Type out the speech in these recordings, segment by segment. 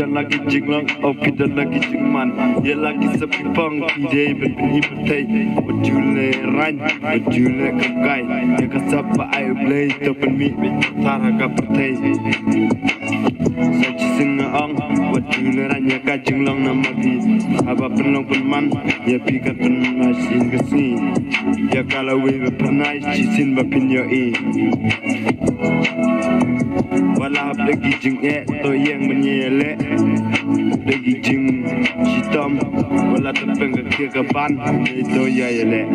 dan lagi jinglong, opi dan lagi jingman. Ya lagi sepi pang, ide berpeni bertai. Bajule rany, bajule kakai. Ya kasapa ayo play, topen mi tara kapertai. Saji singa ong, bajule rany ya ka jinglong nama bi. Aba penlong penman, ya pikat penasin kesini. Ya kalau we pernah cisin bapin yo i. Wala lagi jing to yang menyelek lagi jing hitam wala tepeng ke kapan itu ya yelek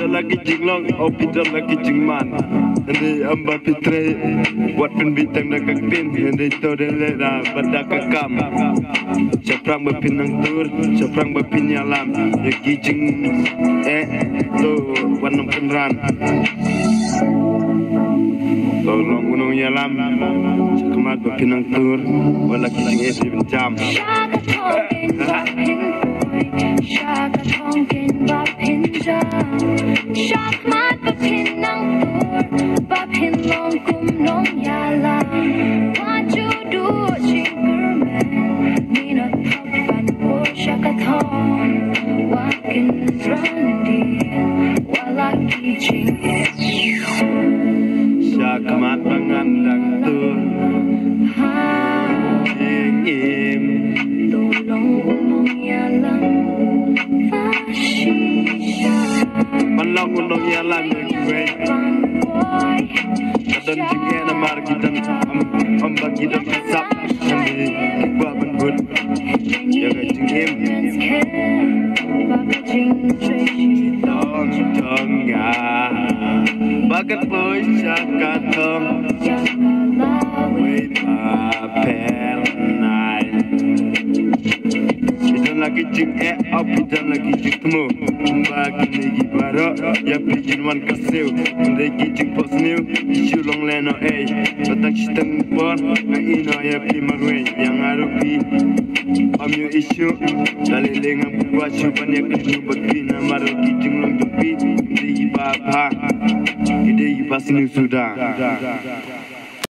lagi jinglong, oh pita lagi jingman. Hindi amba pitre, buat penbintang nak kaktin. Hindi to dele dah pada kakam. Caprang berpinang tur, caprang berpinyalam. Ya kijing to warna penran. Tolong gunung yalam, cakamat berpinang tur, wala kijing jam. Shaka tonkin bapin ja, shakmat bapin nang tur, bapin long kum nong yala. What you do, Jingerman? Nina tapan po shaka tong, walking randy, walaki jing. Shakmat pangandang tur, jingim, tolong nong yala. Malang unong yalam gue dan juga nama kita bagi dan sap nanti gua menbut ya kecingim tong ya bagat boy sakatong we pernai lagi jing api dan lagi jing temu bagi lagi baro ya bikin wan kaseu lagi jing pos new isu long leno batang sistem pon ino ya pi marwe yang arupi amyo isu dali lengan buat cuban ya kedua begina maru jing long tempi di bapa ide pas new sudah